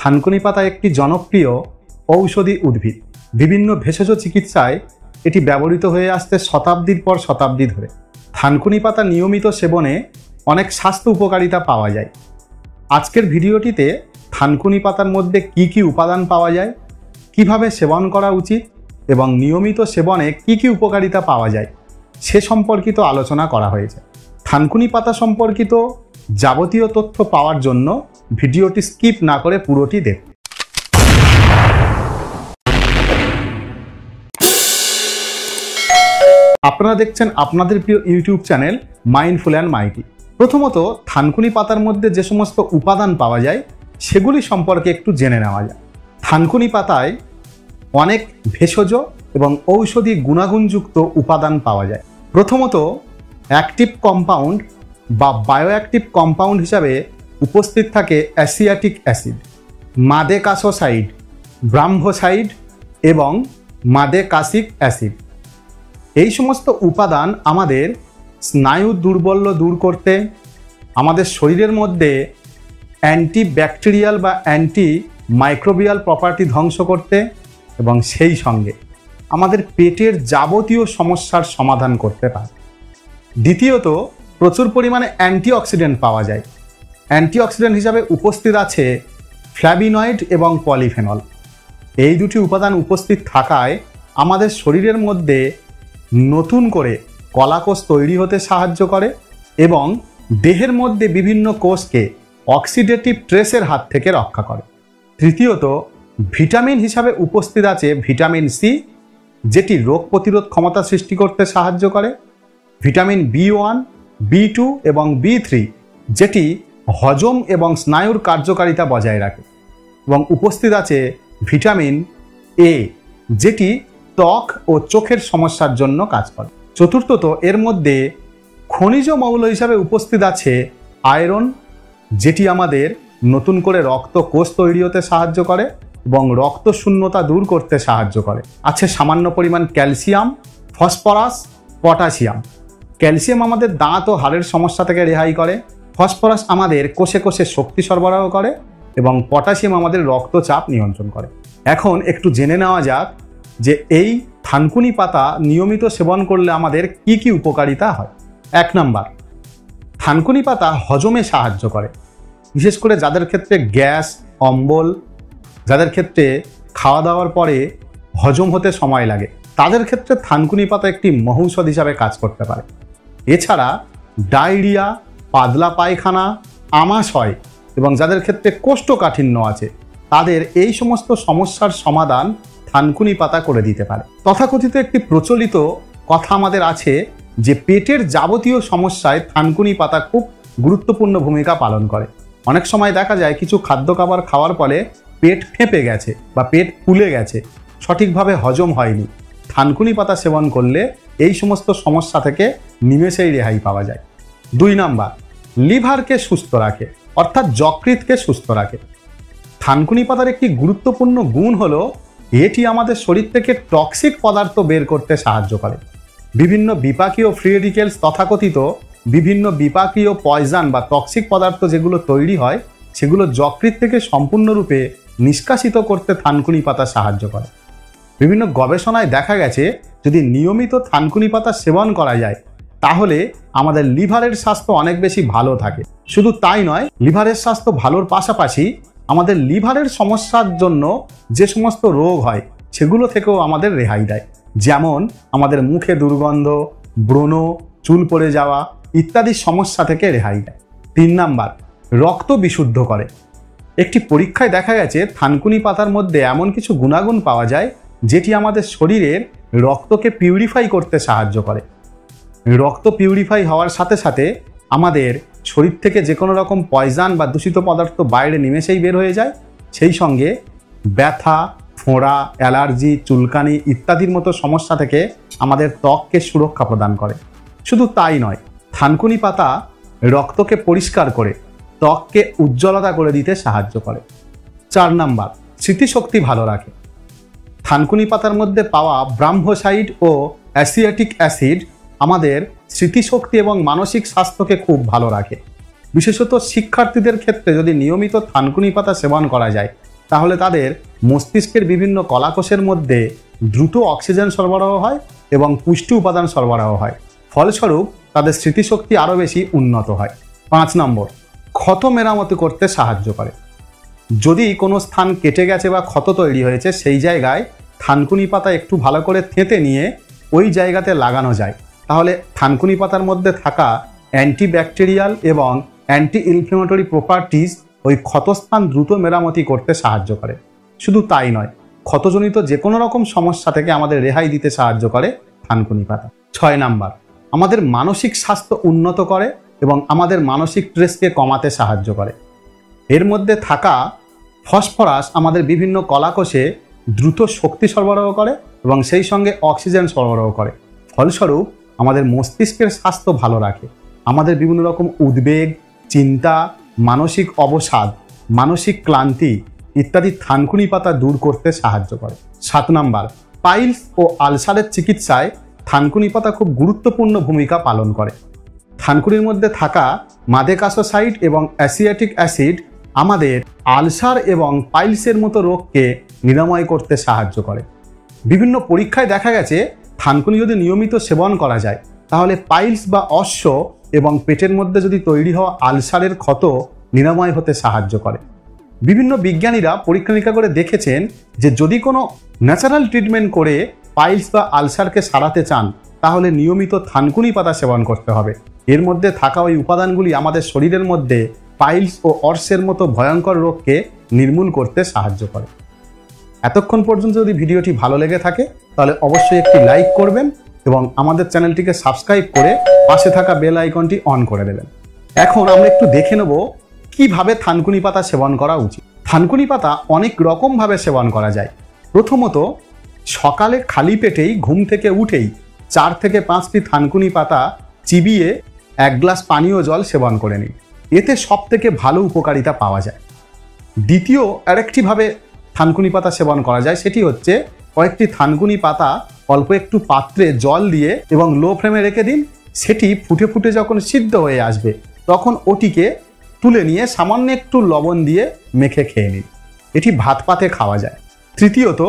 থানকুনি পাতা একটি জনপ্রিয় ঔষধি উদ্ভিদ। বিভিন্ন ভেষজ চিকিৎসায় এটি ব্যবহৃত হয়ে আসছে শতাব্দীর পর শতাব্দী ধরে। থানকুনি পাতা নিয়মিত সেবনে অনেক স্বাস্থ্য উপকারিতা পাওয়া যায়। আজকের ভিডিওটিতে থানকুনি পাতার মধ্যে কি কি উপাদান পাওয়া যায়, কিভাবে সেবন করা উচিত এবং নিয়মিত সেবনে কি কি উপকারিতা পাওয়া যায় সে সম্পর্কিত আলোচনা করা হয়েছে। থানকুনি পাতা সম্পর্কিত যাবতীয় তথ্য পাওয়ার জন্য ভিডিওটি স্কিপ না করে পুরোটি দেখুন। আপনারা দেখছেন আপনাদের প্রিয় ইউটিউব চ্যানেল মাইন্ডফুল অ্যান্ড মাইটি। প্রথমত, থানকুনি পাতার মধ্যে যে সমস্ত উপাদান পাওয়া যায় সেগুলি সম্পর্কে একটু জেনে নেওয়া যায়। থানকুনি পাতায় অনেক ভেষজ এবং ঔষধি গুণাগুণযুক্ত উপাদান পাওয়া যায়। প্রথমত, অ্যাক্টিভ কম্পাউন্ড বা বায়োঅ্যাক্টিভ কম্পাউন্ড হিসাবে উপস্থিত থাকে অ্যাসিয়াটিক অ্যাসিড, মাদেকাসোসাইড, ব্রাম্ভোসাইড এবং মাদেকাসিক অ্যাসিড। এই সমস্ত উপাদান আমাদের স্নায়ু দুর্বল্য দূর করতে, আমাদের শরীরের মধ্যে অ্যান্টিব্যাকটেরিয়াল বা অ্যান্টি মাইক্রোবিয়াল প্রপার্টি ধ্বংস করতে এবং সেই সঙ্গে আমাদের পেটের যাবতীয় সমস্যার সমাধান করতে পারে। দ্বিতীয়ত, প্রচুর পরিমাণে অ্যান্টিঅক্সিডেন্ট পাওয়া যায়। অ্যান্টিঅক্সিডেন্ট হিসাবে উপস্থিত আছে ফ্ল্যাভিনয়েড এবং পলিফেনল। এই দুটি উপাদান উপস্থিত থাকায় আমাদের শরীরের মধ্যে নতুন করে কলাকোষ তৈরি হতে সাহায্য করে এবং দেহের মধ্যে বিভিন্ন কোষকে অক্সিডেটিভ স্ট্রেসের হাত থেকে রক্ষা করে। তৃতীয়ত, ভিটামিন হিসাবে উপস্থিত আছে ভিটামিন সি, যেটি রোগ প্রতিরোধ ক্ষমতা সৃষ্টি করতে সাহায্য করে। ভিটামিন B1, B2 এবং B3, যেটি হজম এবং স্নায়ুর কার্যকারিতা বজায় রাখে। এবং উপস্থিত আছে ভিটামিন এ, যেটি ত্বক ও চোখের সমস্যার জন্য কাজ করে। চতুর্থত, এর মধ্যে খনিজ মৌল হিসাবে উপস্থিত আছে আয়রন, যেটি আমাদের নতুন করে রক্ত কোষ তৈরি হতে সাহায্য করে এবং রক্ত শূন্যতা দূর করতে সাহায্য করে। আছে সামান্য পরিমাণ ক্যালসিয়াম, ফসফরাস, পটাশিয়াম। ক্যালসিয়াম আমাদের দাঁত ও হাড়ের সমস্যা থেকে রেহাই করে, ফসফরাস আমাদের কোষে কোষে শক্তি সরবরাহ করে এবং পটাশিয়াম আমাদের রক্তচাপ নিয়ন্ত্রণ করে। এখন একটু জেনে নেওয়া যাক যে এই থানকুনি পাতা নিয়মিত সেবন করলে আমাদের কি কি উপকারিতা হয়। 1 নাম্বার, থানকুনি পাতা হজমে সাহায্য করে। বিশেষ করে যাদের ক্ষেত্রে গ্যাস, অম্বল, যাদের ক্ষেত্রে খাওয়া দাওয়ার পরে হজম হতে সময় লাগে, তাদের ক্ষেত্রে থানকুনি পাতা একটি মহৌষধ হিসাবে কাজ করতে পারে। এছাড়া ডায়রিয়া, পাতলা পায়খানা, আমাশয় এবং যাদের ক্ষেত্রে কোষ্ঠকাঠিন্য আছে তাদের এই সমস্ত সমস্যার সমাধান থানকুনি পাতা করে দিতে পারে। তথাকথিত একটি প্রচলিত কথা আমাদের আছে যে পেটের যাবতীয় সমস্যায় থানকুনি পাতা খুব গুরুত্বপূর্ণ ভূমিকা পালন করে। অনেক সময় দেখা যায় কিছু খাদ্য খাবার খাওয়ার ফলে পেট ফেঁপে গেছে বা পেট ফুলে গেছে, সঠিকভাবে হজম হয়নি। থানকুনি পাতা সেবন করলে এই সমস্ত সমস্যা থেকে নিমেষেই রেহাই পাওয়া যায়। 2 নাম্বার, লিভারকে সুস্থ রাখে, অর্থাৎ যকৃৎকে সুস্থ রাখে। থানকুনি পাতার একটি গুরুত্বপূর্ণ গুণ হলো এটি আমাদের শরীর থেকে টক্সিক পদার্থ বের করতে সাহায্য করে। বিভিন্ন বিপাকীয় ফ্রি রেডিক্যালস, তথাকথিত বিভিন্ন বিপাকীয় পয়জন বা টক্সিক পদার্থ যেগুলো তৈরি হয় সেগুলো যকৃৎ থেকে সম্পূর্ণরূপে নিষ্কাশিত করতে থানকুনি পাতা সাহায্য করে। বিভিন্ন গবেষণায় দেখা গেছে যদি নিয়মিত থানকুনি পাতা সেবন করা যায় তাহলে আমাদের লিভারের স্বাস্থ্য অনেক বেশি ভালো থাকে। শুধু তাই নয়, লিভারের স্বাস্থ্য ভালোর পাশাপাশি আমাদের লিভারের সমস্যার জন্য যে সমস্ত রোগ হয় সেগুলো থেকেও আমাদের রেহাই দেয়। যেমন আমাদের মুখে দুর্গন্ধ, ব্রণ, চুল পড়ে যাওয়া ইত্যাদি সমস্যা থেকে রেহাই দেয়। 3 নাম্বার, রক্ত বিশুদ্ধ করে। একটি পরীক্ষায় দেখা গেছে থানকুনি পাতার মধ্যে এমন কিছু গুণাগুণ পাওয়া যায় যেটি আমাদের শরীরের রক্তকে পিউরিফাই করতে সাহায্য করে। রক্ত পিউরিফাই হওয়ার সাথে সাথে আমাদের শরীর থেকে যে কোনো রকম পয়জন বা দূষিত পদার্থ বাইরে নিমেষেই বের হয়ে যায়। সেই সঙ্গে ব্যথা, ফোঁড়া, অ্যালার্জি, চুলকানি ইত্যাদির মতো সমস্যা থেকে আমাদের ত্বককে সুরক্ষা প্রদান করে। শুধু তাই নয়, থানকুনি পাতা রক্তকে পরিষ্কার করে ত্বককে উজ্জ্বলতা করে দিতে সাহায্য করে। 4 নাম্বার, স্মৃতিশক্তি ভালো রাখে। থানকুনি পাতার মধ্যে পাওয়া ব্রাম্ভোসাইড ও অ্যাসিয়াটিক অ্যাসিড আমাদের স্মৃতিশক্তি এবং মানসিক স্বাস্থ্যকে খুব ভালো রাখে। বিশেষত শিক্ষার্থীদের ক্ষেত্রে যদি নিয়মিত থানকুনি পাতা সেবন করা যায় তাহলে তাদের মস্তিষ্কের বিভিন্ন কলাকোষের মধ্যে দ্রুত অক্সিজেন সরবরাহ হয় এবং পুষ্টি উপাদান সরবরাহ হয়। ফলস্বরূপ তাদের স্মৃতিশক্তি আরও বেশি উন্নত হয়। 5 নম্বর, ক্ষত মেরামতি করতে সাহায্য করে। যদি কোনো স্থান কেটে গেছে বা ক্ষত তৈরি হয়েছে, সেই জায়গায় থানকুনি পাতা একটু ভালো করে থেঁতে নিয়ে ওই জায়গাতে লাগানো যায়, তাহলে থানকুনি পাতার মধ্যে থাকা অ্যান্টিব্যাকটেরিয়াল এবং অ্যান্টি ইনফ্লেমেটরি প্রপার্টিজ ওই ক্ষতস্থান দ্রুত মেরামতি করতে সাহায্য করে। শুধু তাই নয়, ক্ষতজনিত যে কোনো রকম সমস্যা থেকে আমাদের রেহাই দিতে সাহায্য করে থানকুনি পাতা। 6 নাম্বার, আমাদের মানসিক স্বাস্থ্য উন্নত করে এবং আমাদের মানসিক স্ট্রেসকে কমাতে সাহায্য করে। এর মধ্যে থাকা ফসফরাস আমাদের বিভিন্ন কলাকোষে দ্রুত শক্তি সরবরাহ করে এবং সেই সঙ্গে অক্সিজেন সরবরাহ করে। ফলস্বরূপ আমাদের মস্তিষ্কের স্বাস্থ্য ভালো রাখে। আমাদের বিভিন্ন রকম উদ্বেগ, চিন্তা, মানসিক অবসাদ, মানসিক ক্লান্তি ইত্যাদি থানকুনি পাতা দূর করতে সাহায্য করে। 7 নাম্বার, পাইলস ও আলসারের চিকিৎসায় থানকুনি পাতা খুব গুরুত্বপূর্ণ ভূমিকা পালন করে। থানকুনির মধ্যে থাকা মাদেকাসোসাইড এবং অ্যাসিয়েটিক অ্যাসিড আমাদের আলসার এবং পাইলসের মতো রোগকে নিরাময় করতে সাহায্য করে। বিভিন্ন পরীক্ষায় দেখা গেছে থানকুনি যদি নিয়মিত সেবন করা যায়, তাহলে পাইলস বা অশ্ব এবং পেটের মধ্যে যদি তৈরি হওয়া আলসারের ক্ষত নিরাময় হতে সাহায্য করে। বিভিন্ন বিজ্ঞানীরা পরীক্ষা নিরীক্ষা করে দেখেছেন যে যদি কোনো ন্যাচারাল ট্রিটমেন্ট করে পাইলস বা আলসারকে সারাতে চান, তাহলে নিয়মিত থানকুনি পাতা সেবন করতে হবে। এর মধ্যে থাকা ওই উপাদানগুলি আমাদের শরীরের মধ্যে পাইলস ও অর্শের মতো ভয়ঙ্কর রোগকে নির্মূল করতে সাহায্য করে। এতক্ষণ পর্যন্ত যদি ভিডিওটি ভালো লেগে থাকে, তাহলে অবশ্যই একটি লাইক করবেন এবং আমাদের চ্যানেলটিকে সাবস্ক্রাইব করে পাশে থাকা বেল আইকনটি অন করে দেবেন। এখন আমরা একটু দেখে নেব কিভাবে থানকুনি পাতা সেবন করা উচিত। থানকুনি পাতা অনেক রকমভাবে সেবন করা যায়। প্রথমত, সকালে খালি পেটেই ঘুম থেকে উঠেই 4 থেকে 5টি থানকুনি পাতা চিবিয়ে 1 গ্লাস পানীয় জল সেবন করে নিন। এতে সব থেকে ভালো উপকারিতা পাওয়া যায়। দ্বিতীয় আরেকটিভাবে থানকুনি পাতা সেবন করা যায়, সেটি হচ্ছে কয়েকটি থানকুনি পাতা অল্প একটু পাত্রে জল দিয়ে এবং লো ফ্লেমে রেখে দিন। সেটি ফুটে ফুটে যখন সিদ্ধ হয়ে আসবে, তখন ওটিকে তুলে নিয়ে সামান্য একটু লবণ দিয়ে মেখে খেয়ে নিন। এটি ভাত পাতে খাওয়া যায়। তৃতীয়ত,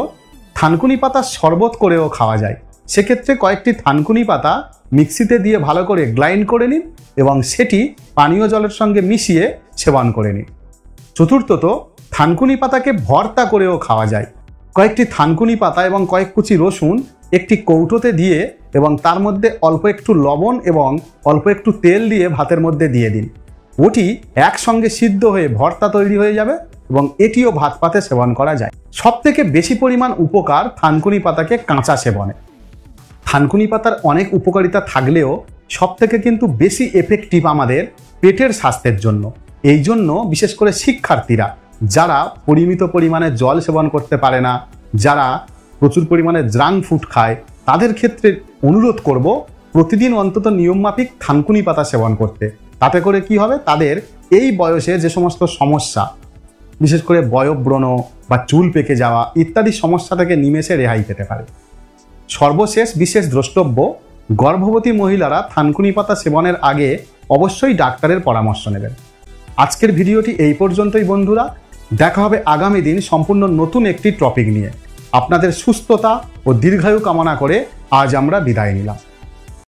থানকুনি পাতা শরবত করেও খাওয়া যায়। সেক্ষেত্রে কয়েকটি থানকুনি পাতা মিক্সিতে দিয়ে ভালো করে গ্রাইন্ড করে নিন এবং সেটি পানীয় জলের সঙ্গে মিশিয়ে সেবন করে নিন। চতুর্থত, থানকুনি পাতাকে ভর্তা করেও খাওয়া যায়। কয়েকটি থানকুনি পাতা এবং কয়েক কুচি রসুন একটি কৌটোতে দিয়ে এবং তার মধ্যে অল্প একটু লবণ এবং অল্প একটু তেল দিয়ে ভাতের মধ্যে দিয়ে দিন। ওটি একসঙ্গে সিদ্ধ হয়ে ভর্তা তৈরি হয়ে যাবে এবং এটিও ভাত পাতে সেবন করা যায়। সবথেকে বেশি পরিমাণ উপকার থানকুনি পাতাকে কাঁচা সেবনে। থানকুনি পাতার অনেক উপকারিতা থাকলেও সবথেকে কিন্তু বেশি এফেক্টিভ আমাদের পেটের স্বাস্থ্যের জন্য। এই জন্য বিশেষ করে শিক্ষার্থীরা যারা পরিমিত পরিমাণে জল সেবন করতে পারে না, যারা প্রচুর পরিমাণে জাঙ্ক ফুড খায়, তাদের ক্ষেত্রে অনুরোধ করব প্রতিদিন অন্তত নিয়মমাফিক থানকুনি পাতা সেবন করতে। তাতে করে কি হবে, তাদের এই বয়সে যে সমস্ত সমস্যা, বিশেষ করে বয়ঃব্রণ বা চুল পেকে যাওয়া ইত্যাদি সমস্যা থেকে নিমেষে রেহাই পেতে পারে। সর্বশেষ বিশেষ দ্রষ্টব্য, গর্ভবতী মহিলারা থানকুনি পাতা সেবনের আগে অবশ্যই ডাক্তারের পরামর্শ নেবেন। আজকের ভিডিওটি এই পর্যন্তই বন্ধুরা। দেখা হবে আগামী দিন সম্পূর্ণ নতুন একটি টপিক নিয়ে। আপনাদের সুস্থতা ও দীর্ঘায়ু কামনা করে আজ আমরা বিদায় নিলাম।